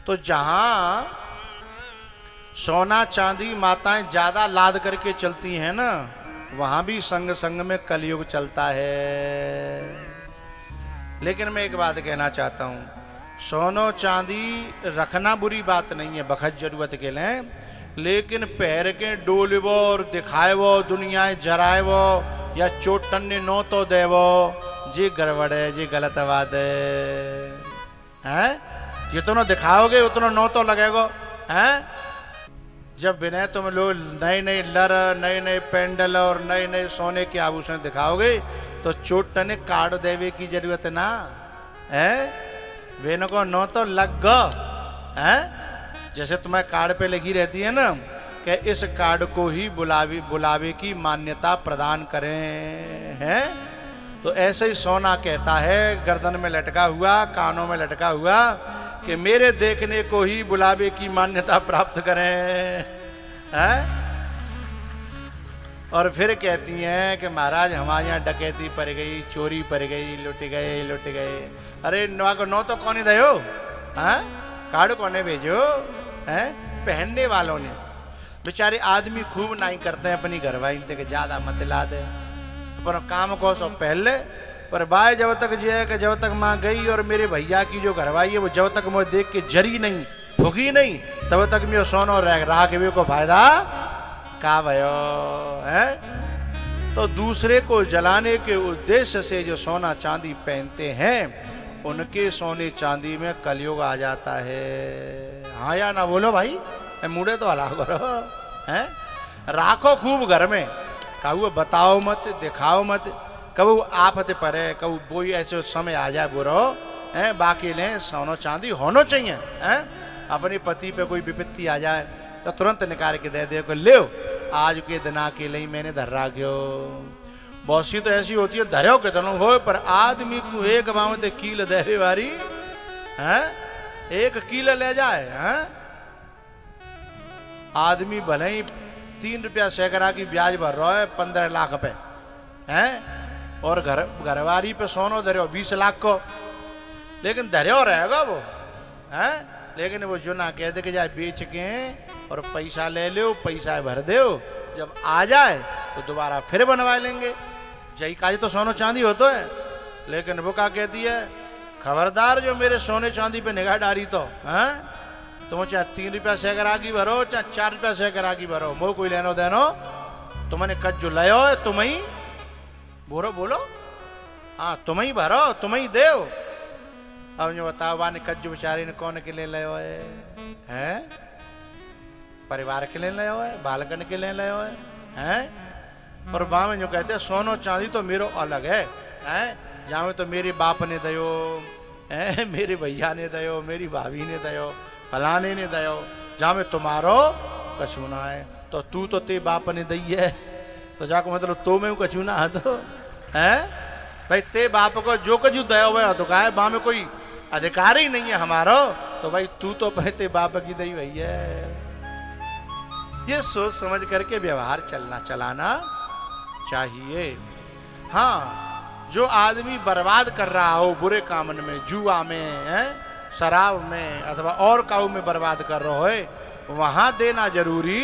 तो जहां सोना चांदी माताएं ज्यादा लाद करके चलती हैं ना, वहां भी संग संग में कलयुग चलता है। लेकिन मैं एक बात कहना चाहता हूं, सोनो चांदी रखना बुरी बात नहीं है, बखत जरूरत के लिए, लेकिन पैर के डोलवो और दिखाएवो, दुनिया जराएवो या चोटन ने नो तो देवो, जी गड़बड़ है, जी गलत बात है। जितना दिखाओगे उतना नो तो लगेगा है। जब बिना तुम लोग नए नए लर, नए नए पेंडल और नए नए सोने के आभूषण दिखाओगे तो चोटने काट देवे की जरूरत ना है। बेनो को नो तो लग गो है। जैसे तुम्हें कार्ड पे लगी रहती है ना कि इस कार्ड को ही बुलावे की मान्यता प्रदान करें हैं, तो ऐसे ही सोना कहता है गर्दन में लटका हुआ, कानों में लटका हुआ, कि मेरे देखने को ही बुलावे की मान्यता प्राप्त करें हैं। और फिर कहती हैं कि महाराज हमारे यहाँ डकैती पड़ गई, चोरी पड़ गई, लुट गए। अरे नो तो कौन ही दयो हैं, कार्ड कौन भेजो हैं, पहनने वालों ने। बेचारे आदमी खूब नाई करते हैं अपनी घरवाई के, ज्यादा मत ला दे पर काम को सो पहले, पर बाय जब तक जो है कि जब तक माँ गई और मेरे भैया की जो घरवाई है वो जब तक मुझे देख के जरी नहीं, भुगी नहीं, तब तक मैं सोनो रहा के को फायदा का भयो है। तो दूसरे को जलाने के उद्देश्य से जो सोना चांदी पहनते हैं, उनके सोने चांदी में कलयुग आ जाता है। हाँ या ना बोलो भाई, मुड़े तो हला करो हैं। राखो खूब घर में, कहू बताओ मत, दिखाओ मत, कबू आफत परे, कबू कोई ऐसे समय आ जाए बुरो हैं, बाकी ले सोनो चांदी होना चाहिए हैं। अपने पति पे कोई विपत्ति आ जाए तो तुरंत निकाल के दे को ले, आज के दिना के लिए मैंने धर्रा गयो। बहुत सी तो ऐसी होती है धरो के तनो हो, पर आदमी को एक बावते कील दे वारी हैं, एक कील ले जाए हैं। आदमी भले ही 3 रुपया सैकड़ा की ब्याज भर रहा है 15 लाख पे हैं, और घरवारी पे सोनो धरो 20 लाख को, लेकिन धरो रहेगा वो हैं। लेकिन वो जो ना कह दे कि जाए बेच के और पैसा ले लो, पैसा भर दो, जब आ जाए तो दोबारा फिर बनवा लेंगे। जय काज तो सोनो चांदी होता है, लेकिन वो क्या कहती है, खबरदार जो मेरे सोने चांदी पे निगाह डारी तो हैं, तुम चाहे 3 रुपया सैकड़ा की भरो, चाहे 4 रुपया सैकड़ा की भरो, मोर कोई लेनो देनो, तुमने कज जो लयो है तुम ही बोलो हाँ, तुम ही भरो, तुम ही दे। अब जो बताओ बाने कज्जू बेचारे ने कौन के लिए लयो है, परिवार के लिए लयो है, बालकन के लिए लयो है। और वहां में जो कहते हैं सोनो चांदी तो मेरो अलग है हैं, जहां में तो मेरे बाप ने दयो है, मेरे भैया ने दयो, मेरी भाभी ने दयो, फलाने ने दयो, जहां में तुम्हारो कछु ना है। तो तू तो ते बाप ने दई है, तो जाको मतलब तो में कछु ना है तो है भाई, ते बाप को जो कछु दयो हुआ तो कहा बा में कोई अधिकार ही नहीं है हमारो, तो भाई तू तो अपने ते बाप की दई हुई है। ये सोच समझ करके व्यवहार चलाना चाहिए। हाँ, जो आदमी बर्बाद कर रहा हो बुरे कामन में, जुआ में है, शराब में अथवा और काऊ में बर्बाद कर रहा है, वहां देना जरूरी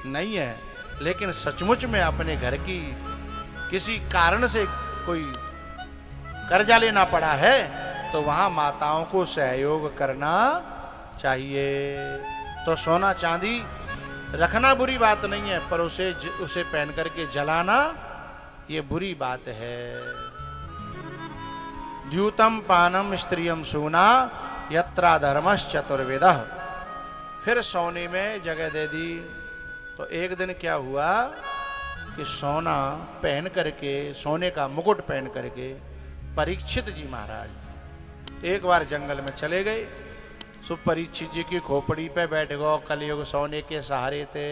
नहीं है। लेकिन सचमुच में अपने घर की किसी कारण से कोई कर्जा लेना पड़ा है तो वहां माताओं को सहयोग करना चाहिए। तो सोना चांदी रखना बुरी बात नहीं है, पर उसे पहन करके जलाना ये बुरी बात है। द्यूतम पानम स्त्रियम सूना यत्रा धर्मश्च चतुर्वेदः। फिर सोने में जगह दे दी। तो एक दिन क्या हुआ कि सोना पहन करके, सोने का मुकुट पहन करके परीक्षित जी महाराज एक बार जंगल में चले गए। सो परीक्षित जी की खोपड़ी पे बैठ गो, कलयुग सोने के सहारे थे।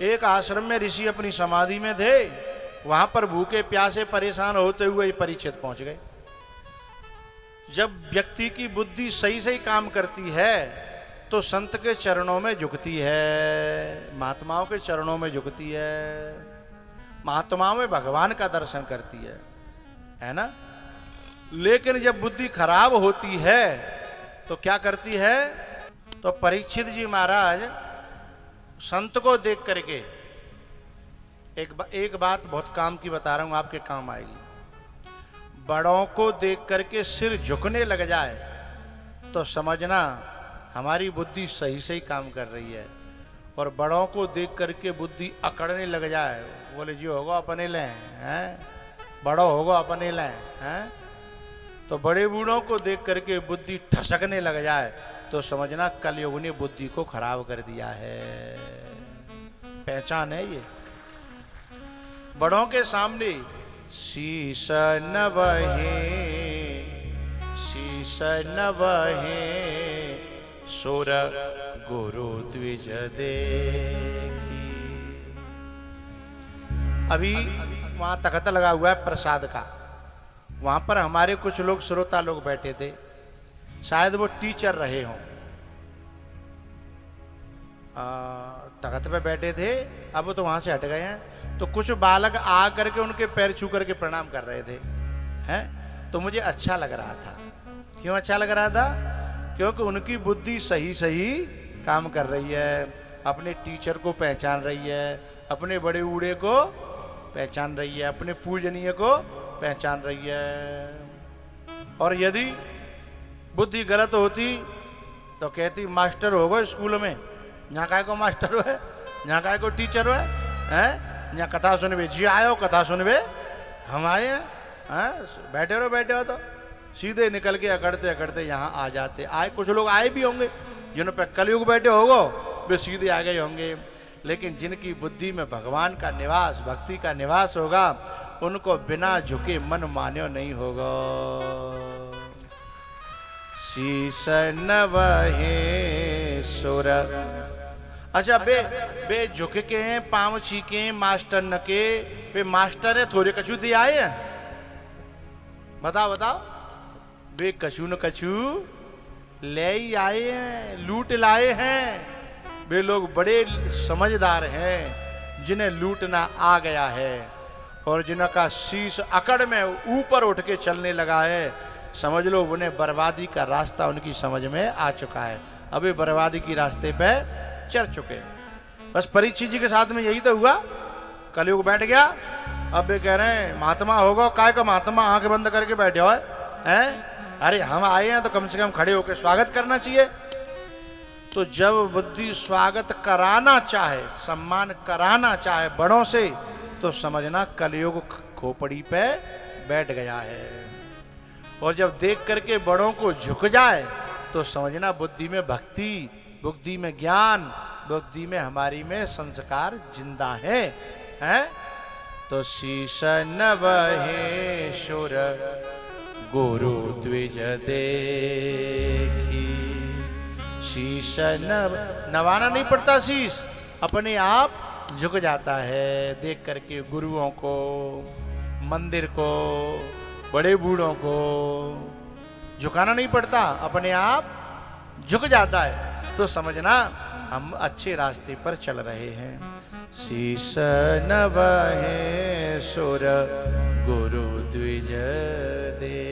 एक आश्रम में ऋषि अपनी समाधि में थे, वहां पर भूखे प्यासे परेशान होते हुए परीक्षित पहुंच गए। जब व्यक्ति की बुद्धि सही सही काम करती है तो संत के चरणों में झुकती है, महात्माओं के चरणों में झुकती है, महात्माओं में भगवान का दर्शन करती है ना। लेकिन जब बुद्धि खराब होती है तो क्या करती है? तो परीक्षित जी महाराज संत को देख करके एक बात बहुत काम की बता रहा हूं, आपके काम आएगी। बड़ों को देख करके सिर झुकने लग जाए तो समझना हमारी बुद्धि सही सही काम कर रही है, और बड़ों को देख करके बुद्धि अकड़ने लग जाए, बोले जी होगा अपने लें हैं, बड़ो होगा अपने लें हैं, तो बड़े बूढ़ों को देख करके बुद्धि ठसकने लग जाए तो समझना कलयुग ने बुद्धि को खराब कर दिया है। पहचान है ये। बड़ों के सामने शीश नवहे, शीश नवहे, सुर गुरु द्विज देखी। अभी वहां तख्त लगा हुआ है प्रसाद का, वहां पर हमारे कुछ लोग श्रोता लोग बैठे थे, शायद वो टीचर रहे हों, तख्त पे बैठे थे, अब वो तो वहां से हट गए हैं। तो कुछ बालक आ करके उनके पैर छू करके प्रणाम कर रहे थे हैं, तो मुझे अच्छा लग रहा था। क्यों अच्छा लग रहा था? क्योंकि उनकी बुद्धि सही सही काम कर रही है, अपने टीचर को पहचान रही है, अपने बड़े बूढ़े को पहचान रही है, अपने पूजनीय को पहचान रही है। और यदि बुद्धि गलत होती तो कहती मास्टर होगा स्कूल में, यहाँ काय को मास्टर है, यहाँ काय को टीचर है, यहाँ कथा सुनबे जी आयो, कथा सुनबे हम आए हैं, बैठे रहो तो सीधे निकल के अकड़ते अकड़ते यहाँ आ जाते। आए कुछ लोग आए भी होंगे, जिन्हों पे कलयुग बैठे होगो वे सीधे आ गए होंगे, लेकिन जिनकी बुद्धि में भगवान का निवास, भक्ति का निवास होगा, उनको बिना झुके मन मान्यो नहीं होगा। शीश नवहे सुर। अच्छा बे झुक के हैं, पाँव छीके मास्टर न के, बे मास्टर है थोड़े कछू दिए आए हैं, बताओ बताओ, बे कछू न कछू ले ही आए हैं, लूट लाए हैं। वे लोग बड़े समझदार हैं जिन्हें लूटना आ गया है, और जिनका शीश अकड़ में ऊपर उठ के चलने लगा है, समझ लो उन्हें बर्बादी का रास्ता उनकी समझ में आ चुका है, अभी बर्बादी की रास्ते पे चढ़ चुके हैं। बस परीक्षित जी के साथ में यही तो हुआ, कलयुग बैठ गया, अब वे कह रहे हैं महात्मा होगा, काय का महात्मा आंखें बंद करके बैठे हो हैं? अरे हम आए हैं तो कम से कम खड़े होकर स्वागत करना चाहिए। तो जब बुद्धि स्वागत कराना चाहे, सम्मान कराना चाहे बड़ों से, तो समझना कलयुग खोपड़ी पे बैठ गया है। और जब देख करके बड़ों को झुक जाए तो समझना बुद्धि में भक्ति, बुद्धि में ज्ञान, बुद्धि में हमारी में संस्कार जिंदा है, हैं? तो शीश नवहे सुर गुरु द्विज देखी। शीश नवाना नहीं पड़ता, शीश अपने आप झुक जाता है देख करके गुरुओं को, मंदिर को, बड़े बूढ़ों को झुकाना नहीं पड़ता, अपने आप झुक जाता है। तो समझना हम अच्छे रास्ते पर चल रहे हैं। शीश नवहे सुर गुरु द्विज दे।